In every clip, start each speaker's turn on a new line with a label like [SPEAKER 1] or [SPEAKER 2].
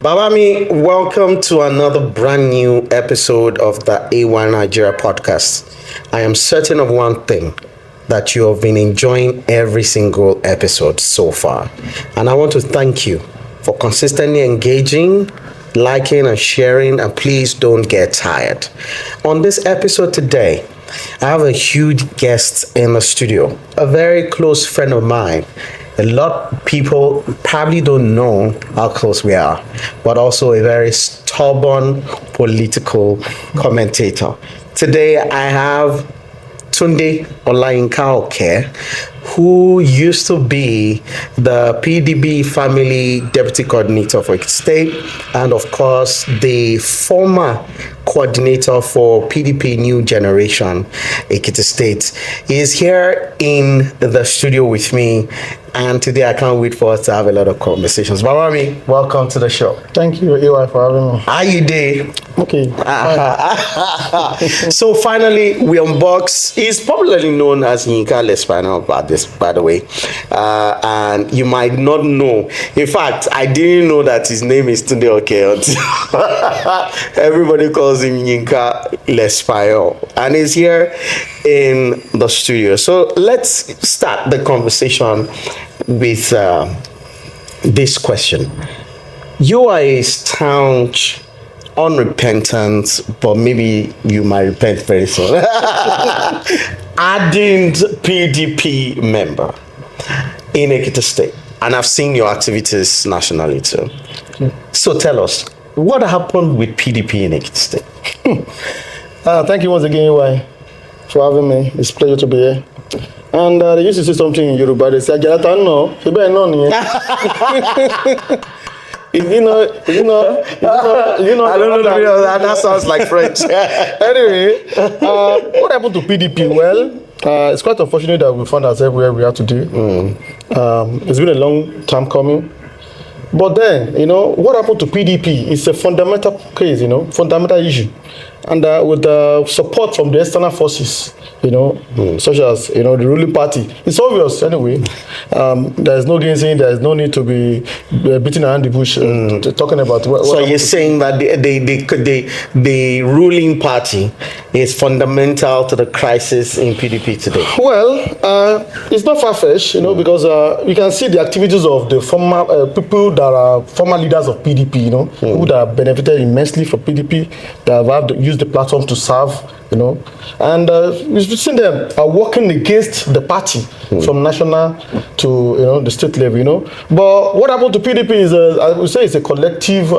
[SPEAKER 1] Babami, welcome to another brand new episode of the A1 Nigeria podcast. I am certain of one thing, that you have been enjoying every single episode so far. And I want to thank you for consistently engaging, liking and sharing, and please don't get tired. On this episode today, I have a huge guest in the studio, a very close friend of mine. A lot of people probably don't know how close we are, but also a very stubborn political commentator. Today I have Tunde Oke, who used to be the PDP family deputy coordinator for Ekiti State, and of course the former coordinator for PDP New Generation Ekiti State. He is here in the studio with me, and today I can't wait for us to have a lot of conversations. Babami, welcome to the show.
[SPEAKER 2] Thank you, EY, for having me.
[SPEAKER 1] How you doing?
[SPEAKER 2] Okay.
[SPEAKER 1] So finally, we unbox. He's popularly known as Yinka Lespano, by the way. And you might not know. In fact, I didn't know that his name is Tunde Oke until everybody calls him Yinka Lespano. And he's here in the studio. So let's start the conversation with this question. You are a staunch, unrepentant, but maybe you might repent very soon, ardent PDP member in Ekiti State. And I've seen your activities nationally too. So tell us, what happened with PDP in Ekiti State?
[SPEAKER 2] Thank you once again, EY, for having me. It's a pleasure to be here. And they used to say something in Yoruba. They say, "Ajalata no, you better know."
[SPEAKER 1] I don't know. That sounds like French.
[SPEAKER 2] Anyway, what happened to PDP? Well, it's quite unfortunate that we found ourselves where we are today. It's been a long time coming. But then, what happened to PDP is a fundamental case, fundamental issue. And with the support from the external forces, such as, the ruling party, it's obvious anyway. There is no gainsaying, there is no need to be beating around the bush talking about what
[SPEAKER 1] so you're saying that the ruling party is fundamental to the crisis in PDP today?
[SPEAKER 2] Well, it's not far-fetched, because you can see the activities of the former people that are former leaders of PDP, who that have benefited immensely from PDP, that have used the platform to serve, and we've seen them working against the party from national to the state level, But what happened to PDP is, I would say, it's a collective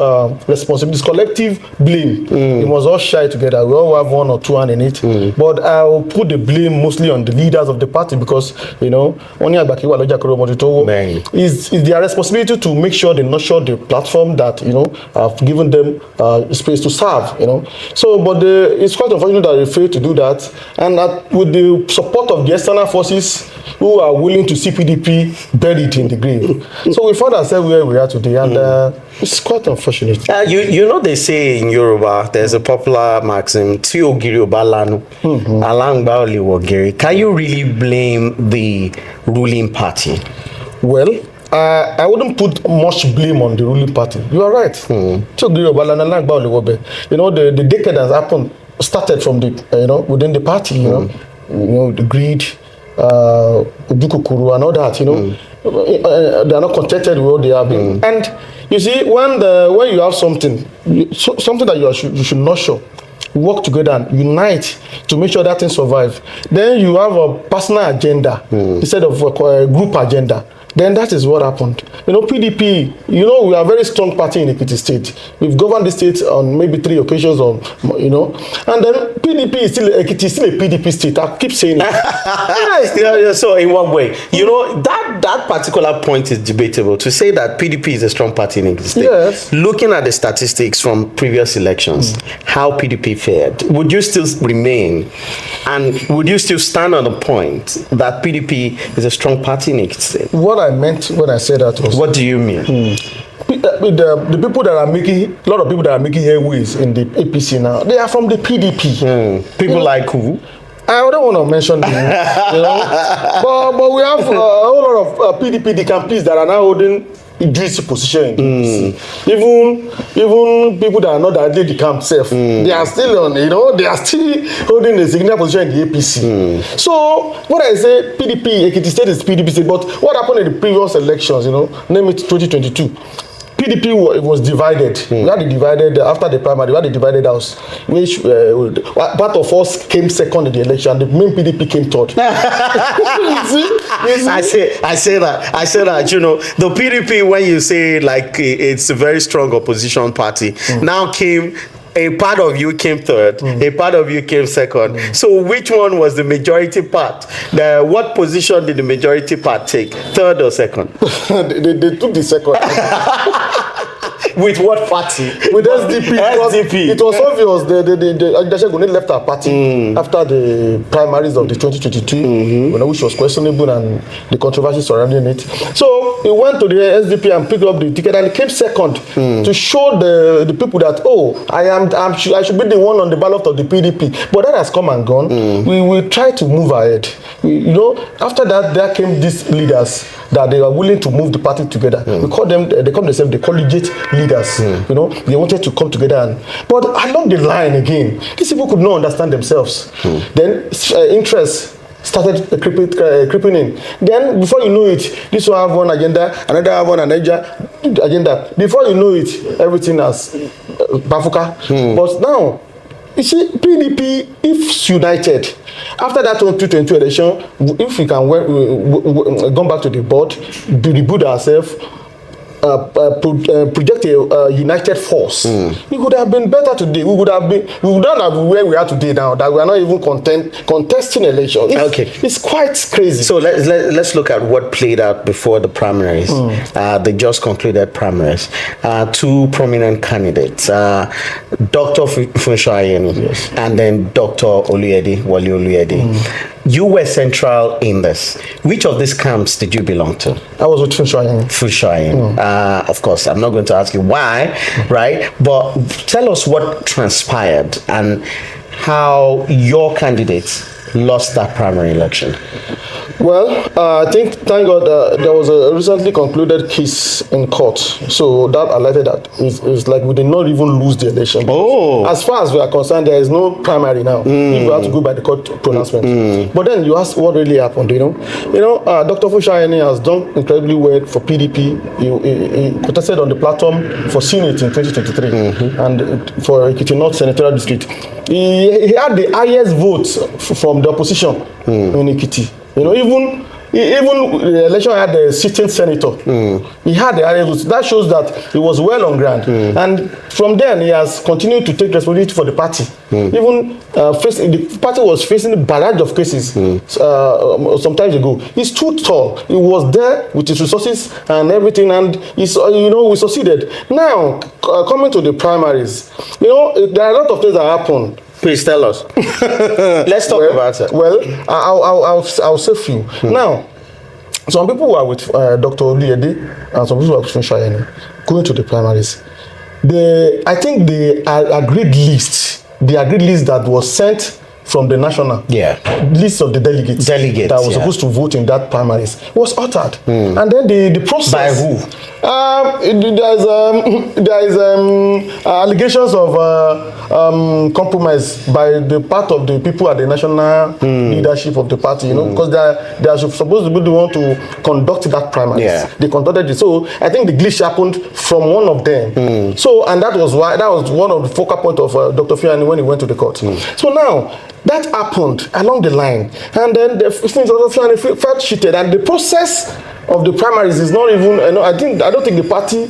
[SPEAKER 2] responsibility, it's collective blame. We must all share together. We all have one or two hands in it. But I will put the blame mostly on the leaders of the party because it's their responsibility to make sure they nurture the platform that have given them space to serve. So, but it's quite unfortunate that they fail to do that, and that with the support of the external forces who are willing to see PDP buried in the grave. So we found ourselves where we are today, and it's quite unfortunate.
[SPEAKER 1] They say in Yoruba, there's a popular maxim, Tí ògiri ò bá lanu, alangba ò lè wọ̀gìrì. Can you really blame the ruling party?
[SPEAKER 2] Well, I wouldn't put much blame on the ruling party. You are right. The decadence started from the within the party. The greed, Udukukuru and all that. They are not contented with what they have been. And you see, when you have something that you should nurture, work together and unite to make sure that thing survives. Then you have a personal agenda instead of a group agenda. Then that is what happened. PDP, we are a very strong party in Ekiti State. We've governed the state on maybe 3 occasions, and then PDP is still a PDP state. I keep saying it.
[SPEAKER 1] So in one way, that particular point is debatable. To say that PDP is a strong party in Ekiti State,
[SPEAKER 2] yes.
[SPEAKER 1] Looking at the statistics from previous elections, how PDP fared, would you still remain, and would you still stand on the point that PDP is a strong party in Ekiti State?
[SPEAKER 2] What I meant when I said that was...
[SPEAKER 1] What do you mean?
[SPEAKER 2] The people that are making... A lot of people that are making headways in the APC now, they are from the PDP.
[SPEAKER 1] People like who?
[SPEAKER 2] I don't want to mention them, but we have a whole lot of PDP decampees that are now holding juicy position in the APC. Even people that are not directly the camp self, they are still on, they are still holding a significant position in the APC. So when I say PDP, Ekiti State is PDP state, but what happened in the previous elections, name it 2022, PDP was divided. We had the divided after the primary. We had the divided house, which part of us came second in the election. The main PDP came third. You see?
[SPEAKER 1] I say that. The PDP, when you say like it's a very strong opposition party, now came. A part of you came third, a part of you came second. So which one was the majority part? What position did the majority part take? Third or second?
[SPEAKER 2] they took the second.
[SPEAKER 1] With what party?
[SPEAKER 2] With SDP.
[SPEAKER 1] SDP.
[SPEAKER 2] It was obvious the Ayo-Akande left our party after the primaries of the 2022, which was questionable and the controversy surrounding it. So he went to the SDP and picked up the ticket and he came second to show the people that I should be the one on the ballot of the PDP. But that has come and gone. We will try to move ahead. After that, there came these leaders that they are willing to move the party together. We call them, they call themselves the collegiate leaders. They wanted to come together. But along the line again, these people could not understand themselves. Then interest started creeping in. Then before you know it, this one have one agenda, another have one agenda. Before you know it, everything has bafuka. But now, you see, PDP, if united, after that 2022 election, if we can go back to the board, rebuild ourselves, project a united force, we would have been better today. We would not have been where we are today now, that we are not even contesting elections. It's quite crazy.
[SPEAKER 1] So let's look at what played out before the primaries. The just concluded primaries. Two prominent candidates, Dr. Funsho and then Dr. Wale Oluyede. You were central in this. Which of these camps did you belong to?
[SPEAKER 2] I was with Funsho.
[SPEAKER 1] Of course, I'm not going to ask you why, right? But tell us what transpired and how your candidates lost that primary election.
[SPEAKER 2] Well, I think, thank God, there was a recently concluded case in court. So that highlighted that it's like we did not even lose the election. As far as we are concerned, there is no primary now. We have to go by the court pronouncement. But then you ask what really happened, Dr. Funsho has done incredibly well for PDP. He contested on the platform for Senate in 2023 and for Ekiti North Senatorial District. He had the highest votes from the opposition in Ekiti. Even the election had a sitting senator. He had the highest votes. That shows that he was well on ground. And from then, he has continued to take responsibility for the party. Even the party was facing a barrage of cases some time ago. He stood tall. He was there with his resources and everything, and we succeeded. Now, coming to the primaries, there are a lot of things that happen.
[SPEAKER 1] Please tell us. Let's talk about it.
[SPEAKER 2] Well, I'll say few. Now, some people were with Dr. Oluyede and some people were with Funsho going to the primaries. I think the agreed list that was sent from the national list of the delegates that was supposed to vote in that primaries was altered. And then the process.
[SPEAKER 1] By who?
[SPEAKER 2] There is allegations of compromise by the part of the people at the national leadership of the party, because they are supposed to be the one to conduct that primaries. They conducted it. So I think the glitch happened from one of them. So, and that was one of the focal point of Dr. Funsho when he went to the court. So now, that happened along the line, and then the Funsho felt cheated, and the process of the primaries is not even. I don't think the party,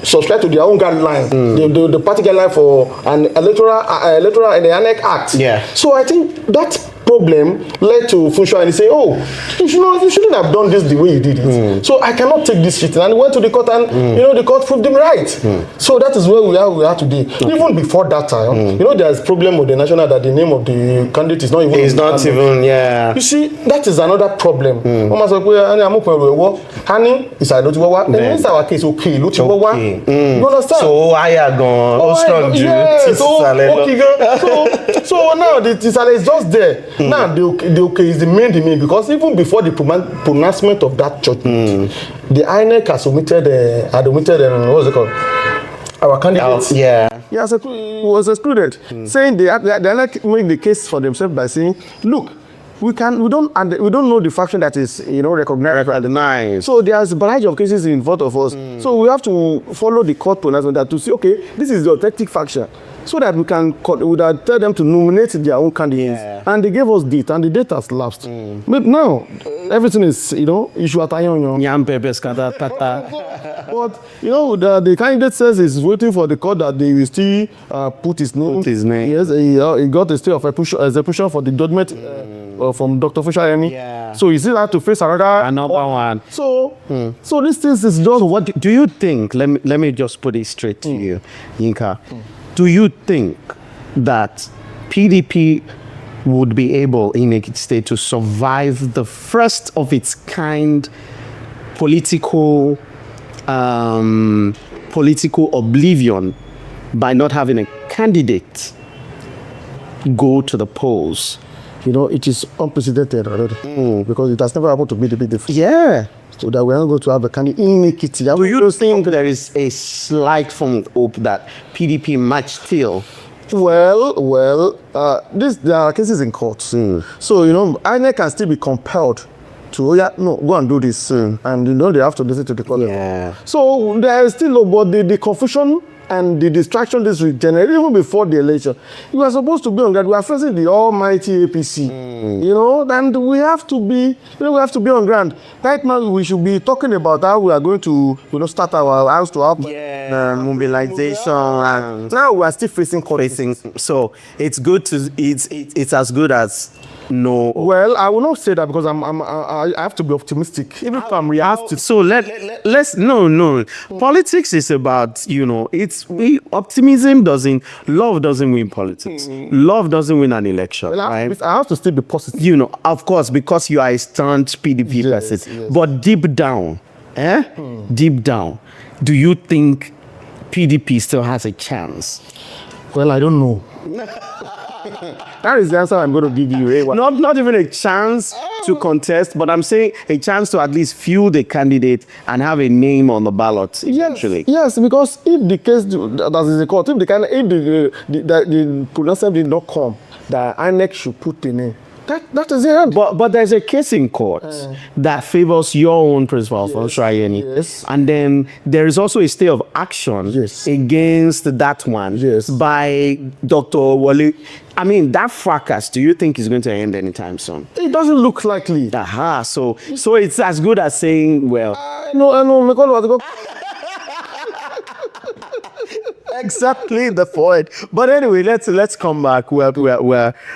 [SPEAKER 2] subscribe to their own guideline. The party guideline for an electoral and the Annex Act. So I think that problem led to Funsho and he said, you shouldn't have done this the way you did it. So I cannot take this shit. And he went to the court and the court proved him right. So that is where we are today. Even before that time, there's problem with the national that the name of the candidate is not even.
[SPEAKER 1] It's not even,
[SPEAKER 2] You see, that is another problem. Hani is Adotiwawa. And in our case, okay, Lotiwawa. You understand?
[SPEAKER 1] So higher gone, strong Jew.
[SPEAKER 2] So now the Tisale is just there. Now the okay is the main because even before the pronouncement of that judgment, the INEC has omitted what's it called? Our candidate. He was excluded, saying they like make the case for themselves by saying, look, we don't know the faction that is recognized. So there's a variety of cases in front of us. So we have to follow the court pronouncement that to see, okay, this is the authentic faction, so that we can tell them to nominate their own candidates. And they gave us date, and the date has lapsed. But now everything is issue at But the candidate says he's waiting for the court that they will still put his name. Yes, he got a stay of execution for the judgment from Dr. Fisher. So he still had to face another one. So this thing is just.
[SPEAKER 1] So what do you think? Let me just put it straight to you, Yinka. Do you think that PDP would be able in Ekiti State to survive the first of its kind political oblivion by not having a candidate go to the polls?
[SPEAKER 2] It is unprecedented already because it has never happened to PDP before.
[SPEAKER 1] Yeah.
[SPEAKER 2] So that we're not going to have a candidate in Ekiti.
[SPEAKER 1] Do you think there is a slight form of hope that PDP might still?
[SPEAKER 2] Well, there are cases in courts. So, INEC can still be compelled to go and do this. And they have to listen to the court.
[SPEAKER 1] Yeah.
[SPEAKER 2] So there is still, but the confusion and the distraction this will generate even before the election. You are supposed to be on ground. We are facing the almighty APC. And we have to be, on ground. Right now, we should be talking about how we are going to, start our house to help
[SPEAKER 1] mobilization. And
[SPEAKER 2] now we are still facing court.
[SPEAKER 1] So it's good to it's as good as no.
[SPEAKER 2] Well, I will not say that because I have to be optimistic. Even if I'm reactive.
[SPEAKER 1] So let's no. Politics is about optimism love doesn't win politics. Love doesn't win an election.
[SPEAKER 2] Well,
[SPEAKER 1] right?
[SPEAKER 2] I have to still be positive.
[SPEAKER 1] Of course, because you are a staunch PDP person.
[SPEAKER 2] Yes.
[SPEAKER 1] But deep down, do you think PDP still has a chance?
[SPEAKER 2] Well, I don't know. That is the answer I'm going to give you.
[SPEAKER 1] Not even a chance to contest, but I'm saying a chance to at least field a candidate and have a name on the ballot eventually.
[SPEAKER 2] Yes, because if the case that is in court, if the pronouncement did not come, the INEC should put the name. That is it.
[SPEAKER 1] But there's a case in court that favors your own principal for Shayeni.
[SPEAKER 2] Yes.
[SPEAKER 1] And then there is also a stay of action against that one by Dr. Wale. I mean, that fracas, do you think is going to end anytime soon?
[SPEAKER 2] It doesn't look likely.
[SPEAKER 1] So it's as good as saying, well.
[SPEAKER 2] No.
[SPEAKER 1] Exactly the point. But anyway, let's come back where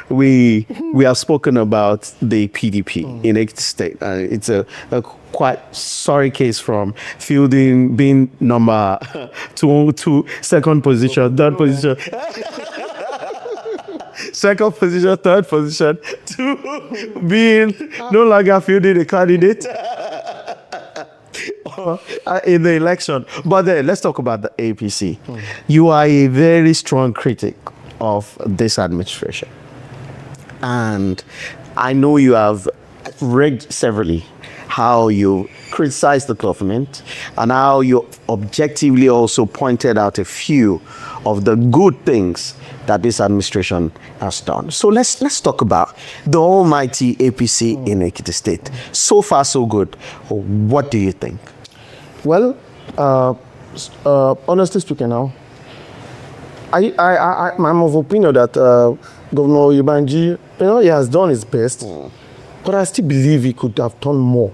[SPEAKER 1] we have spoken about the PDP in Ekiti State. It's a quite sorry case from fielding being number 202, second position, third position. Second position, third position, to being no longer fielding a candidate in the election. But then let's talk about the APC. You are a very strong critic of this administration. And I know you have read severally how you criticized the government and how you objectively also pointed out a few of the good things that this administration has done. So let's talk about the almighty APC in Ekiti State. So far, so good. What do you think?
[SPEAKER 2] Well, honestly speaking now, I'm of opinion that Governor Yubanji, he has done his best, but I still believe he could have done more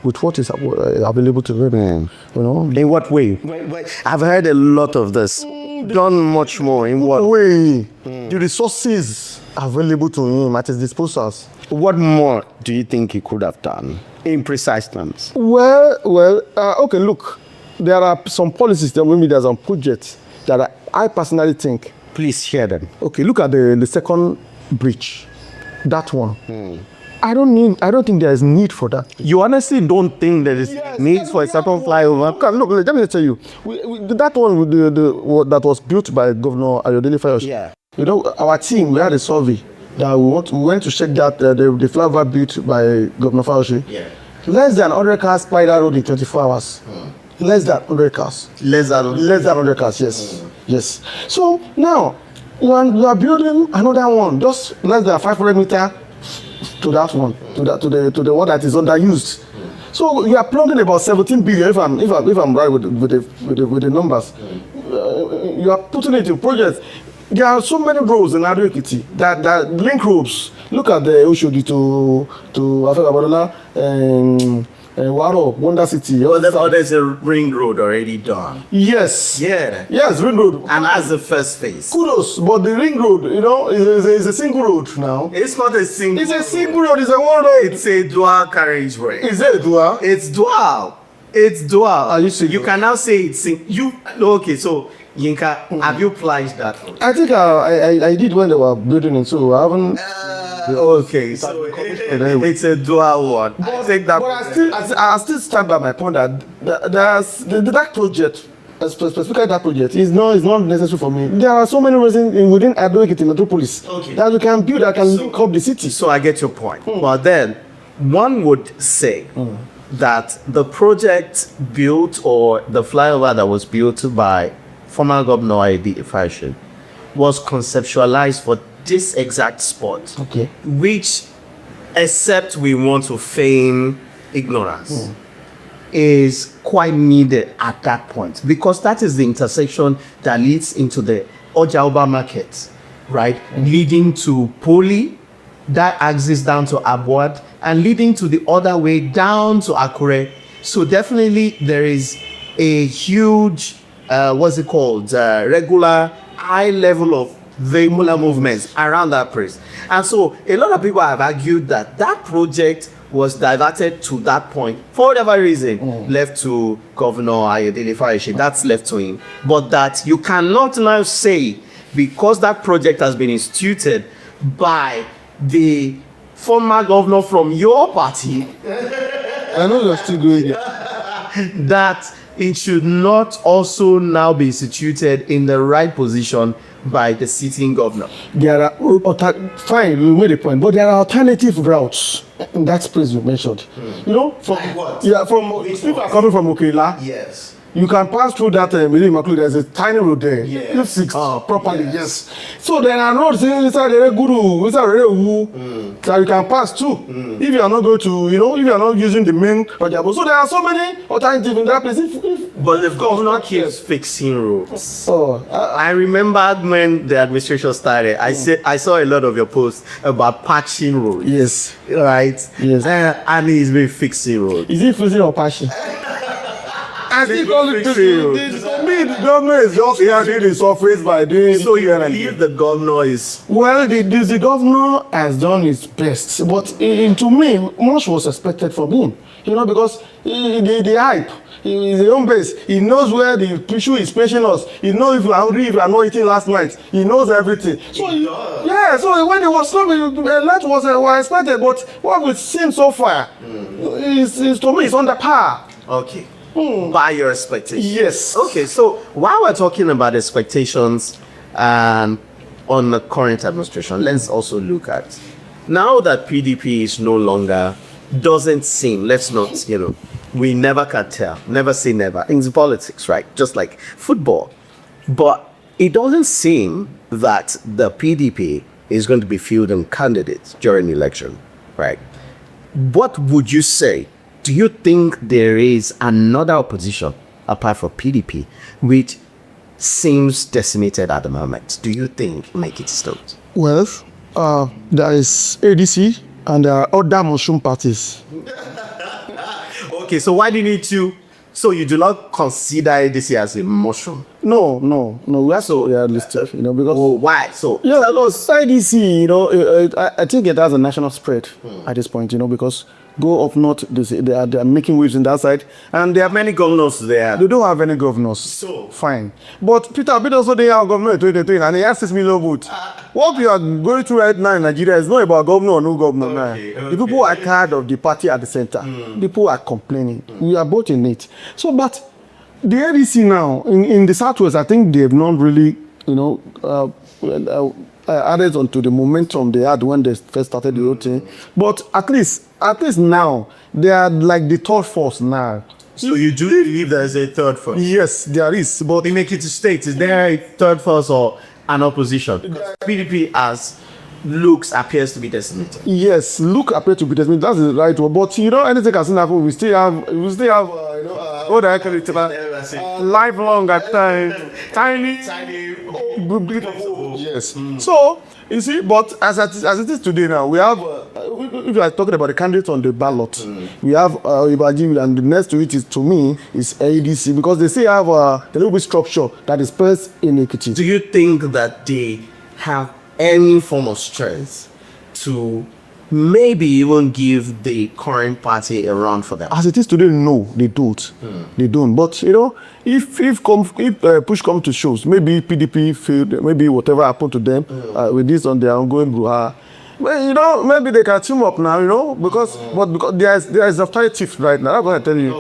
[SPEAKER 2] with what is available to him.
[SPEAKER 1] In what way? Wait. I've heard a lot of this. Done much more. In what
[SPEAKER 2] way? The resources available to him at his disposal.
[SPEAKER 1] What more do you think he could have done in precise terms?
[SPEAKER 2] Well, okay, look, there are some policies that maybe there's some projects that I personally think.
[SPEAKER 1] Please share them.
[SPEAKER 2] Okay, look at the second bridge. That one. I don't think there is need for that.
[SPEAKER 3] You honestly don't think there is need for a certain flyover?
[SPEAKER 2] Because look, let me tell you, that one with that was built by Governor Ayo-Akande.
[SPEAKER 3] Yeah.
[SPEAKER 2] You know, our team, we had a survey that we went to check that the flyover built by Governor Fauci.
[SPEAKER 3] Yeah.
[SPEAKER 2] Less than 100 cars by that road in 24 hours. Less than 100 cars.
[SPEAKER 3] Less than
[SPEAKER 2] 100 cars, yes. Yes. So now, you are building another one, just less than 500 meters to that one, to the one that is underused. So you are plugging about 17 billion. If I'm right with the numbers, you are putting it in projects. There are so many roads in Ayo-Akande that link roads. Look at the Oshodi to Afegabadola and Waro, Wonder City.
[SPEAKER 3] there's a ring road already done.
[SPEAKER 2] Yes.
[SPEAKER 3] Yeah.
[SPEAKER 2] Yes, ring road.
[SPEAKER 3] And that's the first phase.
[SPEAKER 2] Kudos, but the ring road, you know, is a single road now.
[SPEAKER 3] It's not a single.
[SPEAKER 2] It's a single road. It's a one road.
[SPEAKER 3] It's a dual carriageway.
[SPEAKER 2] Is it dual?
[SPEAKER 3] It's dual. It's dual.
[SPEAKER 2] Are you serious?
[SPEAKER 3] You can now say it's okay. So Yinka, have you plunged that road?
[SPEAKER 2] I think I did when they were building it, so I haven't.
[SPEAKER 3] Okay, so it's a dual one.
[SPEAKER 2] I still stand by my point that that project, specifically that project, is not necessary for me. There are so many reasons within Ayo-Akande Metropolis that we can build that can link up the city.
[SPEAKER 3] So I get your point. But then one would say that the project built or the flyover that was built by former Governor Eri Visuals was conceptualized for this exact spot.
[SPEAKER 2] Okay.
[SPEAKER 3] Which, except we want to feign ignorance, is quite needed at that point, because that is the intersection that leads into the Ojaoba market, right? Leading to Poli, that axis down to Abuad, and leading to the other way down to Akure. So definitely there is a huge, regular high level of vehicular movements around that place. And so a lot of people have argued that that project was diverted to that point for whatever reason, left to Governor Ayo-Akande. That's left to him. But that you cannot now say, because that project has been instituted by the former governor from your party,
[SPEAKER 2] I know you're still going there.
[SPEAKER 3] that it should not also now be instituted in the right position by the sitting governor.
[SPEAKER 2] There are fine, we made a point, but there are alternative routes in that place you mentioned. You know, from if you are coming from Okela,
[SPEAKER 3] Yes.
[SPEAKER 2] you can pass through that there's a tiny road there.
[SPEAKER 3] Yeah.
[SPEAKER 2] You fix properly, yes. So there are roads inside the Guru, inside the Wu, that you can pass too. If you are not going to, if you are not using the main Rajabo. So there are so many alternatives in that place.
[SPEAKER 3] But the governor keeps fixing roads.
[SPEAKER 2] I
[SPEAKER 3] I remember when the administration started, I saw a lot of your posts about patching roads.
[SPEAKER 2] yes.
[SPEAKER 3] Right?
[SPEAKER 2] Yes.
[SPEAKER 3] And he's been fixing roads.
[SPEAKER 2] Is it fixing or passion? I think only to me, the government is just here doing the surface by doing.
[SPEAKER 3] So you believe the governor is...
[SPEAKER 2] Well, the governor has done his best, but to me, much was expected from him. Because the hype, his own base, he knows where the issue is pushing us. He knows if you are hungry, if you are not eating last night. He knows everything. So so when it was coming, a lot was expected, but what we've seen so far is to me, it's under par.
[SPEAKER 3] Okay. By your expectations.
[SPEAKER 2] Yes.
[SPEAKER 3] Okay, so while we're talking about expectations and on the current administration, let's also look at now that PDP is no longer, doesn't seem, let's not, we never can tell, never say never. Things in politics, right? Just like football. But it doesn't seem that the PDP is going to be fielding candidates during the election, right? What would you say? Do you think there is another opposition apart from PDP which seems decimated at the moment? Do you think make it stopped?
[SPEAKER 2] Well, there is ADC and there are other mushroom parties.
[SPEAKER 3] Okay, so why do you need to? So you do not consider ADC as a mushroom?
[SPEAKER 2] No, we are so realistic, because
[SPEAKER 3] why? So
[SPEAKER 2] ADC, I think it has a national spread at this point, because go up north, they are making waves in that side, and
[SPEAKER 3] There are many governors there.
[SPEAKER 2] they don't have any governors.
[SPEAKER 3] So?
[SPEAKER 2] Fine. But Peter Obi also they have governor in 2023 and he has 6 million votes. What we are going through right now in Nigeria is not about governor or no governor now. The people are tired of the party at the center. People are complaining. We are both in it. So, but the ADC now in the Southwest, I think they have not really, added onto the momentum they had when they first started the whole thing. But at least now they are like the third force now.
[SPEAKER 3] So you do believe there is a third force?
[SPEAKER 2] Yes, there is. But
[SPEAKER 3] In Ekiti State, is there a third force or an opposition? Because PDP appears to be decimated.
[SPEAKER 2] yes, look appear to be dismissed. That's the right one. But anything can still happen. We still have what I call it, lifelong at time, tiny, beautiful. Yes. So you see, but as it is today now, we have. If you are talking about the candidates on the ballot, we have Ibaji, and the next to it is ADC because they still have a little bit structure that is first in Ekiti.
[SPEAKER 3] Do you think that they have any form of strength to maybe even give the current party a run for them?
[SPEAKER 2] As it is today, no, they don't. They don't. But if push comes to shows, maybe PDP failed, maybe whatever happened to them with this on their ongoing brouhaha. Well, maybe they can team up now, because there is alternative right now. I'm going to tell you.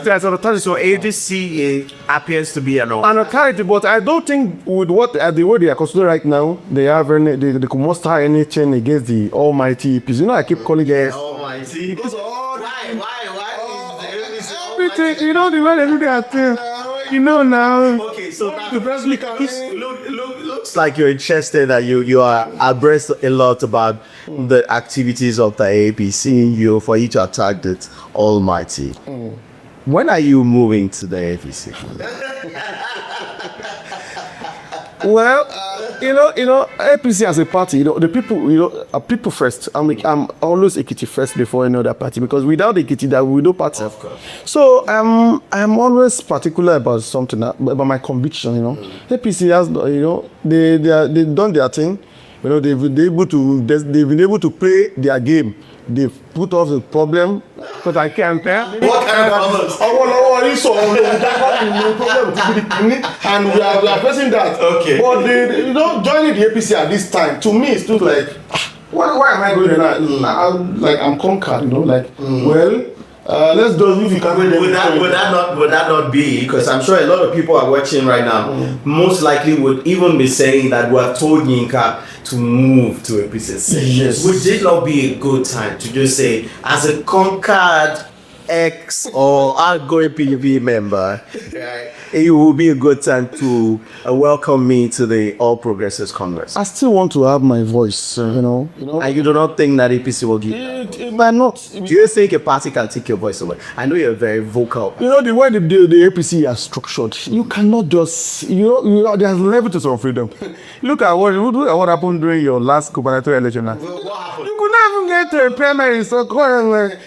[SPEAKER 3] There's an alternative. So ADC appears to be an
[SPEAKER 2] Alternative, but I don't think with the way they are considered right now, they could muster anything against the almighty APC. I keep calling it
[SPEAKER 3] almighty.
[SPEAKER 2] Why everything, the way they do their thing, now.
[SPEAKER 3] Okay, so looks like you're interested, that you are abreast a lot about the activities of the APC, for you to attack the almighty. When are you moving to the APC?
[SPEAKER 2] Well, APC as a party, the people, are people first. I'm always Ekiti first before any other party, because without Ekiti, there will be no party.
[SPEAKER 3] Of course.
[SPEAKER 2] So I'm always particular about something, about my conviction. APC has, they've done their thing. They've been able to play their game. They've put off the problem, because I can't tell.
[SPEAKER 3] What kind of problems?
[SPEAKER 2] And we are facing that.
[SPEAKER 3] Okay.
[SPEAKER 2] But joining the APC at this time, to me, it's still like, why am I going there now? I'm conquered, well, let's do if you can.
[SPEAKER 3] Would that not be? Because I'm sure a lot of people are watching right now. Most likely would even be saying that we have told Yinka to move to APC.
[SPEAKER 2] Yes.
[SPEAKER 3] Would it not be a good time to just say, as a conquered ex or outgoing PDP member, it will be a good time to welcome me to the All Progressives Congress?
[SPEAKER 2] I still want to have my voice,
[SPEAKER 3] And you do not think that APC will give?
[SPEAKER 2] It might not.
[SPEAKER 3] Do you think a party can take your voice away? I know you're very vocal.
[SPEAKER 2] The way the APC are structured, you cannot just, there's levels of freedom. Look at what happened during your last gubernatorial election.
[SPEAKER 3] What happened?
[SPEAKER 2] You could not even get to a primary, so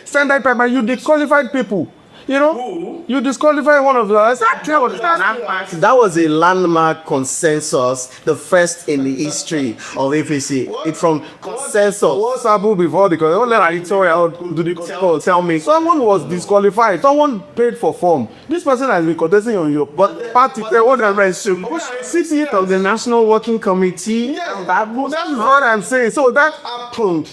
[SPEAKER 2] standard primary, you disqualified people. You disqualify one of us.
[SPEAKER 3] That was a landmark consensus, the first in the history of APC. It's from consensus.
[SPEAKER 2] What's happened before? Because tell me. Someone was disqualified. Someone paid for form. This person has been contesting on your party.
[SPEAKER 3] Seat of the National Working Committee.
[SPEAKER 2] Yeah, that's what I'm saying. So that happened.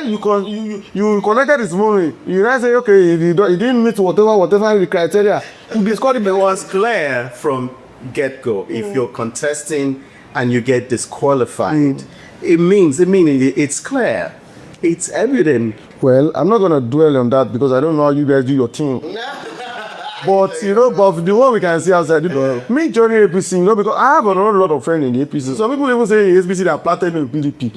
[SPEAKER 2] You connected this morning. You now say, okay, he didn't meet whatever the criteria.
[SPEAKER 3] It was clear from get-go. If you're contesting and you get disqualified, it's clear. It's evident.
[SPEAKER 2] Well, I'm not gonna dwell on that because I don't know how you guys do your thing. But but the one we can see outside, me joining APC, because I have a lot of friends in the APC. Some people even say APC that planted in PDP.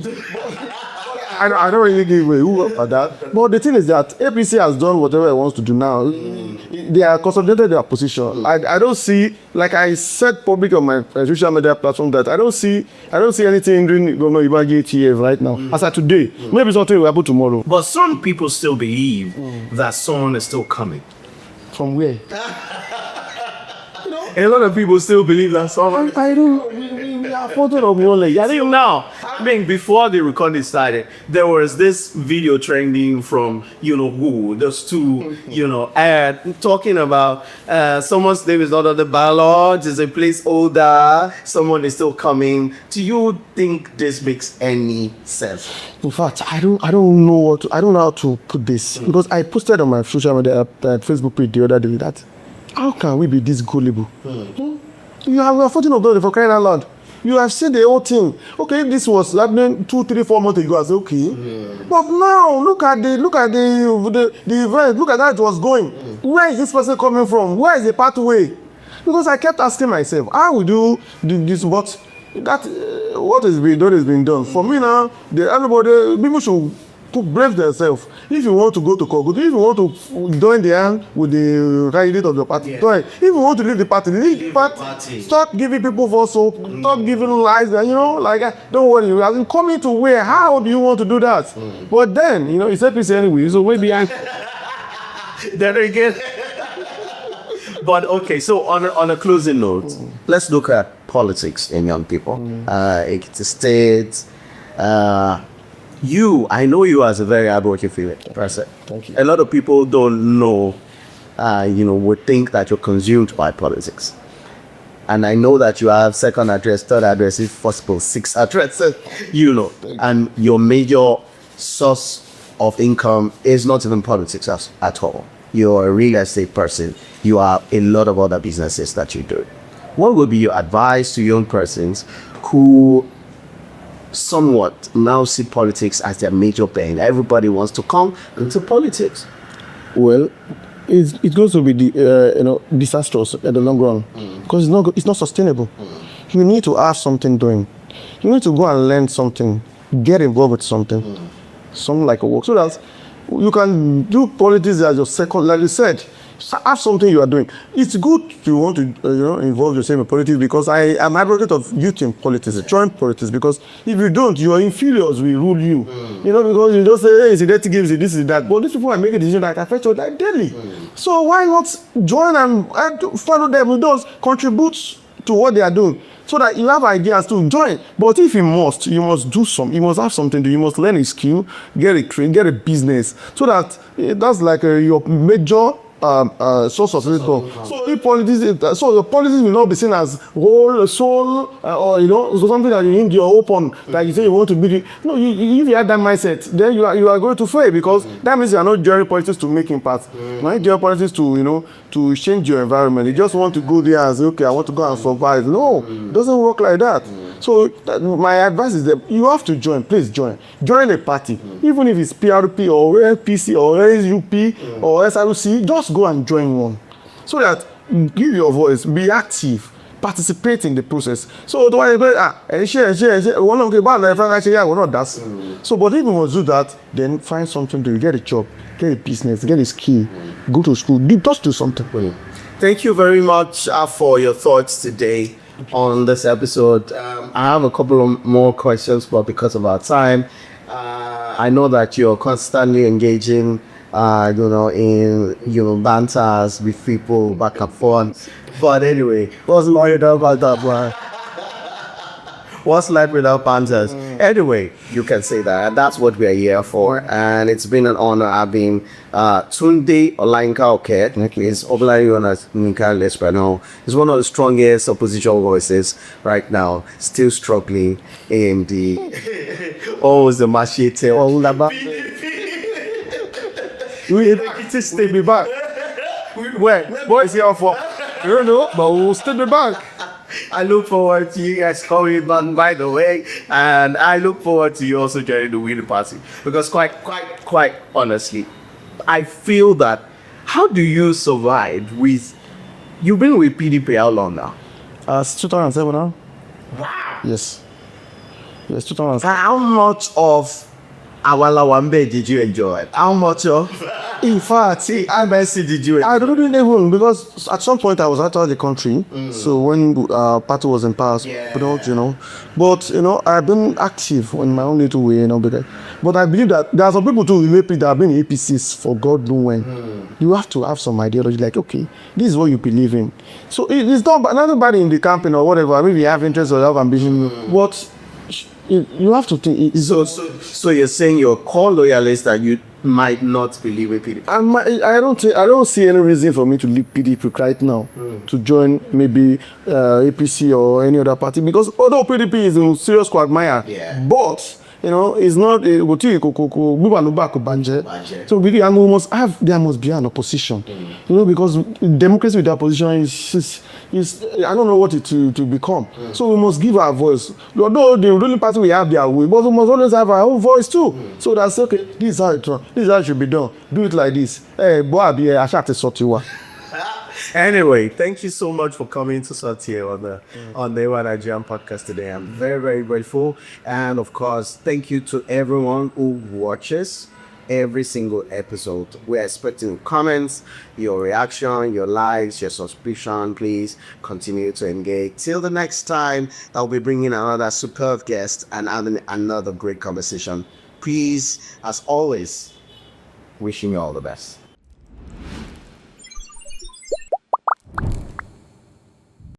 [SPEAKER 2] I don't really give a who for that. But the thing is that APC has done whatever it wants to do now. They are consolidated their position. I don't see, like I said public on my social media platform, that I don't see anything hindering Governor Ibaji ATF right now. As of today, maybe something will happen tomorrow.
[SPEAKER 3] But some people still believe that someone is still coming.
[SPEAKER 2] From where?
[SPEAKER 3] A lot of people still believe that someone.
[SPEAKER 2] I don't. We are photo of me only. I don't know.
[SPEAKER 3] I mean, before the recording started, there was this video trending from, who, those two, talking about someone's name is not on the ballot, is a placeholder, someone is still coming. Do you think this makes any sense?
[SPEAKER 2] In fact, I don't know how to put this because I posted on my social media Facebook page the other day that how can we be this gullible? You are 14 of those for crying out loud. You have seen the whole thing. Okay, this was happening 2, 3, 4 months ago. I said okay, but now look at the event. Look at how it was going. Where is this person coming from? Where is the pathway? Because I kept asking myself, how would you do this? But that what is being done is being done. For me now, people should brave themselves. If you want to go to court, if you want to join the hand with the candidate of your party, join. If you want to leave the party, leave the party. Stop giving people false hope. Stop giving lies. Don't worry. You are coming to where? How do you want to do that? But then, it's APC anyway. So way behind.
[SPEAKER 3] Then again. But okay, so on a closing note, let's look at politics in young people. Ekiti State. I know you as a very hardworking person.
[SPEAKER 2] Thank you.
[SPEAKER 3] A lot of people don't know, would think that you're consumed by politics. And I know that you have second address, third address, if possible, 6 addresses, and your major source of income is not even politics at all. You're a real estate person. You have a lot of other businesses that you do. What would be your advice to young persons who somewhat now see politics as their major pain? Everybody wants to come into politics.
[SPEAKER 2] Well, it's going to be disastrous at the long run because it's not sustainable. You need to have something doing. You need to go and learn something, get involved with something like a work, so that you can do politics as your second, like you said. Have something you are doing. It's good to want to involve yourself in politics because I am advocate of youth in politics, join politics, because if you don't, your inferiors will rule you. Because you don't say, hey, it's a dirty game, this is that. But these people are making decisions that affect your life daily. So why not join and follow them with those, contribute to what they are doing, so that you have ideas to join. But if you must do something. You must have something to do. You must learn a skill, get a train, get a business, so that that's like your major source of income. So if politics, the politics will not be seen as whole soul, or so something that you need your open, like you say you want to be. No, if you have that mindset, then you are going to fail, because that means you are not joining politics to make impact. Not joining politics to change your environment. You just want to go there and say, okay, I want to go and survive. No, it doesn't work like that. So my advice is that you have to join. Please join a party, even if it's PRP or LPC or SUP or SRC. Just go and join one, so that give your voice, be active, participate in the process. So do I share? So, but if you want to do that, then find something to do. Get a job, get a business, get a skill, go to school, just do something.
[SPEAKER 3] Thank you very much for your thoughts today on this episode. I have a couple of more questions, but because of our time, I know that you're constantly engaging in banters with people back and forth. But anyway, what's life without that, man? What's life without banters? Anyway, you can say that, and that's what we're here for. And it's been an honor having Tunde Oke. He's popularly known as Nika Lesprano. He's one of the strongest opposition voices right now, still struggling in the always the machete.
[SPEAKER 2] We in Ekiti State, be back. Where? What is here for? I don't know, but we'll still be back.
[SPEAKER 3] I look forward to you guys coming back, by the way, and I look forward to you also joining the winning party, because quite honestly, I feel that how do you survive with, you've been with PDP how long now?
[SPEAKER 2] Since 2007 now.
[SPEAKER 3] Wow.
[SPEAKER 2] Yes, 2007.
[SPEAKER 3] How much of Awalawambe did you enjoy? How much of
[SPEAKER 2] In fact,
[SPEAKER 3] MSC did you enjoy?
[SPEAKER 2] I don't even, because at some point I was out of the country. So when party was in power, but I've been active in my own little way, but I believe that there are some people too in AP that have been in APCs for God knows when. You have to have some ideology, like, okay, this is what you believe in. So it's not anybody in the campaign or whatever. Maybe you have interest or have ambition, but you have to think.
[SPEAKER 3] So you're saying your core loyalists that you might not believe with PDP?
[SPEAKER 2] I don't see any reason for me to leave PDP right now to join maybe APC or any other party, because although PDP is in serious quagmire, but you know, it's not so we there must be an opposition, you know, because democracy without opposition is I don't know what it to become. So we must give our voice. Although the ruling party we have their way, but we must always have our own voice too. So that's okay. This is how it should be done. Do it like this. Hey, boy, I shall sort you.
[SPEAKER 3] Anyway, thank you so much for coming to Sort here on the A1 Nigerian podcast today. I'm very, very grateful. And of course, thank you to everyone who watches every single episode. We're expecting comments, your reaction, your likes, your subscription. Please continue to engage. Till the next time, I'll be bringing another superb guest and another great conversation. Please, as always, wishing you all the best.